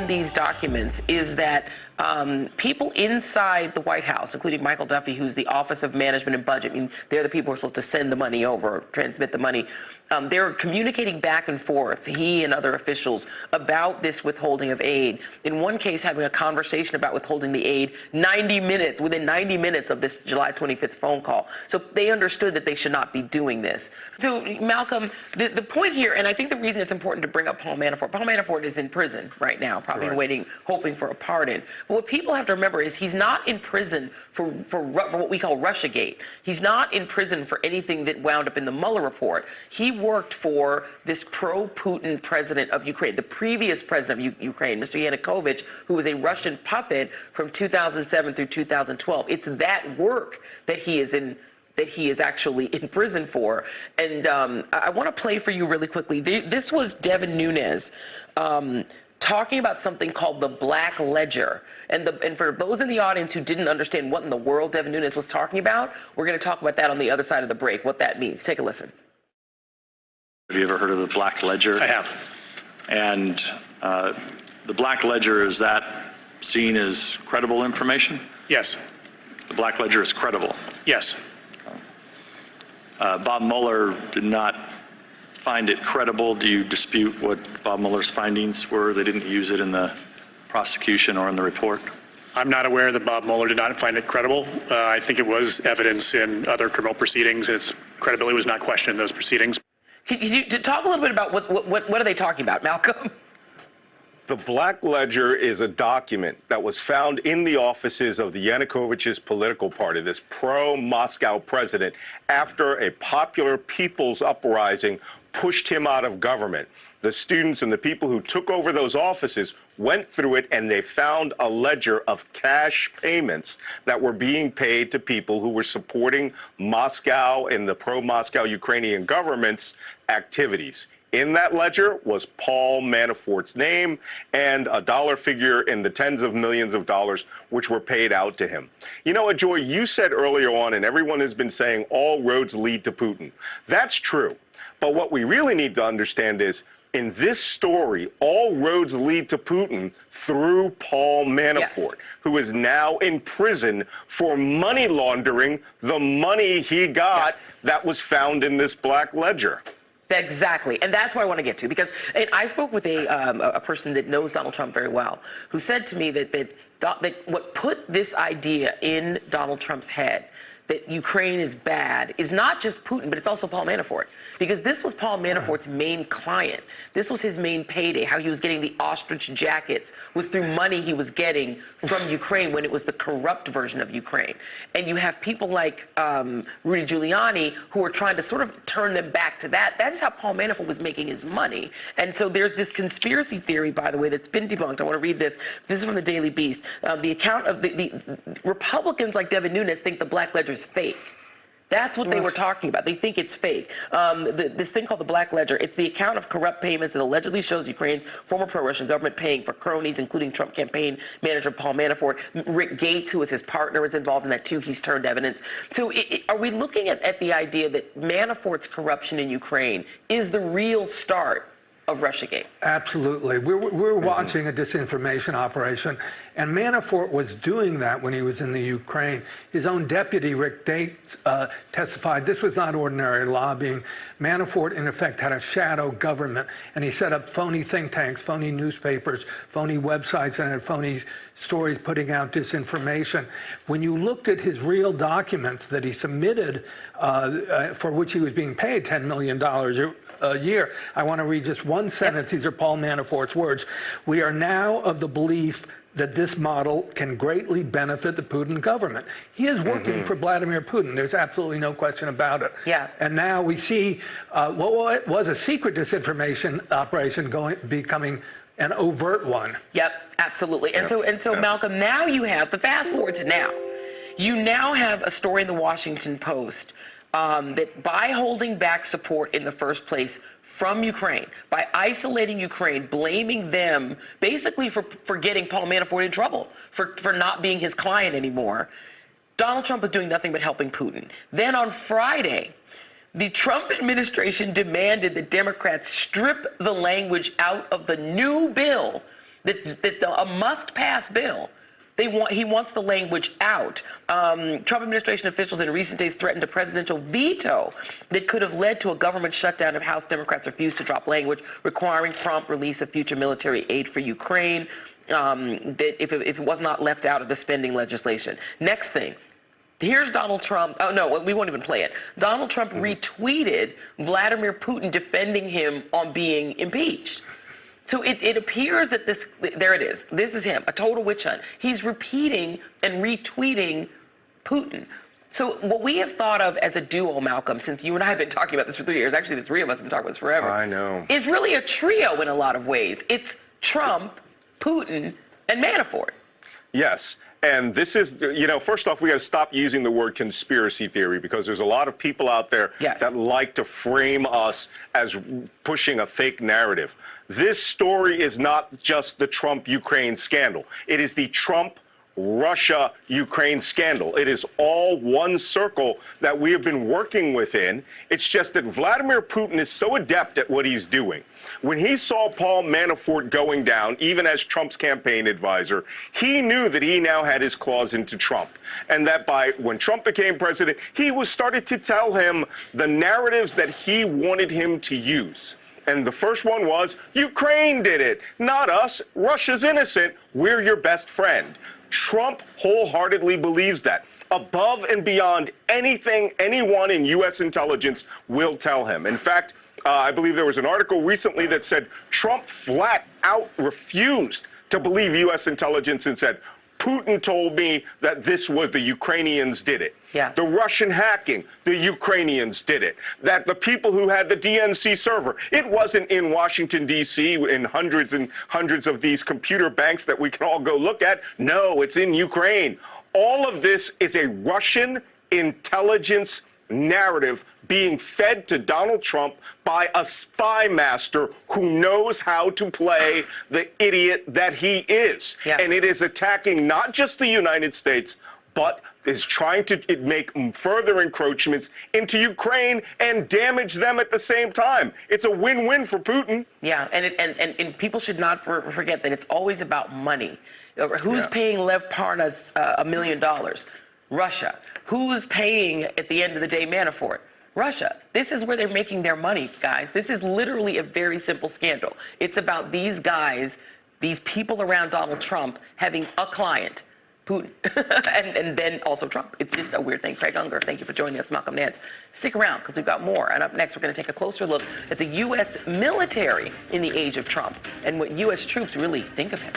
these documents is that people inside the White House, including Michael Duffy, who's the Office of Management and Budget, I mean, they're the people who are supposed to send the money over, transmit the money. They're communicating back and forth, he and other officials, about this withholding of aid. In one case, having a conversation about withholding the aid within 90 minutes of this July 25th phone call. So they understood that they should not be doing this. So, Malcolm, the point here, and I think the reason it's important to bring up Paul Manafort is in prison right now, probably waiting, hoping for a pardon. But what people have to remember is he's not in prison for what we call Russiagate. He's not in prison for anything that wound up in the Mueller report. He worked for this pro-Putin president of Ukraine, the previous president of Ukraine, Mr. Yanukovych, who was a Russian puppet from 2007 through 2012. It's that work that he is actually in prison for. And I want to play for you really quickly. This was Devin Nunes talking about something called the Black Ledger. And for those in the audience who didn't understand what in the world Devin Nunes was talking about, we're going to talk about that on the other side of the break, what that means. Take a listen. Have you ever heard of the Black Ledger? I have. And the Black Ledger, is that seen as credible information? Yes. The Black Ledger is credible? Yes. Bob Mueller did not find it credible. Do you dispute what Bob Mueller's findings were? They didn't use it in the prosecution or in the report? I'm not aware that Bob Mueller did not find it credible. I think it was evidence in other criminal proceedings, and its credibility was not questioned in those proceedings. Can you talk a little bit about what are they talking about, Malcolm? The Black Ledger is a document that was found in the offices of the Yanukovych's political party, this pro-Moscow president, after a popular people's uprising pushed him out of government. The students and the people who took over those offices went through it, and they found a ledger of cash payments that were being paid to people who were supporting Moscow and the pro-Moscow Ukrainian government's activities. In that ledger was Paul Manafort's name and a dollar figure in the tens of millions of dollars which were paid out to him. You know what, Joy, you said earlier on, and everyone has been saying all roads lead to Putin. That's true. But what we really need to understand is, in this story, all roads lead to Putin through Paul Manafort, who is now in prison for money laundering the money he got that was found in this Black Ledger. Exactly, and that's what I want to get to, because I spoke with a person that knows Donald Trump very well, who said to me that what put this idea in Donald Trump's head, that Ukraine is bad, is not just Putin, but it's also Paul Manafort. Because this was Paul Manafort's main client. This was his main payday. How he was getting the ostrich jackets was through money he was getting from Ukraine when it was the corrupt version of Ukraine. And you have people like Rudy Giuliani who are trying to sort of turn them back to that. That's how Paul Manafort was making his money. And so there's this conspiracy theory, by the way, that's been debunked. I want to read this. This is from the Daily Beast. The account of the Republicans like Devin Nunes think the Black Ledger is fake. That's what they were talking about. They think it's fake. This thing called the Black Ledger, it's the account of corrupt payments that allegedly shows Ukraine's former pro-Russian government paying for cronies, including Trump campaign manager Paul Manafort. Rick Gates, who was his partner, was involved in that too. He's turned evidence. So are we looking at the idea that Manafort's corruption in Ukraine is the real start of Russiagate? Absolutely. We're watching a disinformation operation, and Manafort was doing that when he was in the Ukraine. His own deputy, Rick Gates, testified this was not ordinary lobbying. Manafort, in effect, had a shadow government, and he set up phony think tanks, phony newspapers, phony websites, and had phony stories putting out disinformation. When you looked at his real documents that he submitted, for which he was being paid $10 million a year. I want to read just one sentence. These are Paul Manafort's words. "We are now of the belief that this model can greatly benefit the Putin government." He is working for Vladimir Putin. There's absolutely no question about it. Yeah. And now we see what was a secret disinformation operation becoming an overt one. Yep, absolutely. And so Malcolm, now you have, the fast forward to now, you now have a story in the Washington Post that by holding back support in the first place from Ukraine, by isolating Ukraine, blaming them basically for getting Paul Manafort in trouble, for not being his client anymore, Donald Trump is doing nothing but helping Putin. Then on Friday, the Trump administration demanded that Democrats strip the language out of the new bill A must-pass bill. He wants the language out. Trump administration officials in recent days threatened a presidential veto that could have led to a government shutdown if House Democrats refused to drop language requiring prompt release of future military aid for Ukraine, that if it was not left out of the spending legislation. Next thing. Here's Donald Trump. Oh, no, we won't even play it. Donald Trump retweeted Vladimir Putin defending him on being impeached. So it appears that there it is. This is him, a total witch hunt. He's repeating and retweeting Putin. So what we have thought of as a duo, Malcolm, since you and I have been talking about this for 3 years, actually the three of us have been talking about this forever. I know. Is really a trio in a lot of ways. It's Trump, Putin, and Manafort. Yes. And this is, first off, we got to stop using the word conspiracy theory because there's a lot of people out there that like to frame us as pushing a fake narrative. This story is not just the Trump-Ukraine scandal. It is the Trump-Russia-Ukraine scandal. It is all one circle that we have been working within. It's just that Vladimir Putin is so adept at what he's doing. When he saw Paul Manafort going down, even as Trump's campaign advisor, he knew that he now had his claws into Trump. And that when Trump became president, he started to tell him the narratives that he wanted him to use. And the first one was, Ukraine did it, not us. Russia's innocent. We're your best friend. Trump wholeheartedly believes that, above and beyond anything anyone in U.S. intelligence will tell him. In fact, I believe there was an article recently that said Trump flat out refused to believe U.S. intelligence and said, Putin told me that this was the Ukrainians did it. Yeah. The Russian hacking, the Ukrainians did it. That the people who had the DNC server, it wasn't in Washington, D.C., in hundreds and hundreds of these computer banks that we can all go look at. No, it's in Ukraine. All of this is a Russian intelligence narrative being fed to Donald Trump by a spy master who knows how to play the idiot that he is. Yeah. And it is attacking not just the United States, but is trying to make further encroachments into Ukraine and damage them at the same time. It's a win-win for Putin. Yeah, and people should not forget that it's always about money. Who's paying Lev Parnas $1 million? Russia. Who's paying, at the end of the day, Manafort? Russia. This is where they're making their money, guys. This is literally a very simple scandal. It's about these guys, these people around Donald Trump having a client, Putin, and then also Trump. It's just a weird thing. Craig Unger, thank you for joining us. Malcolm Nance. Stick around because we've got more. And up next, we're going to take a closer look at the U.S. military in the age of Trump and what U.S. troops really think of him.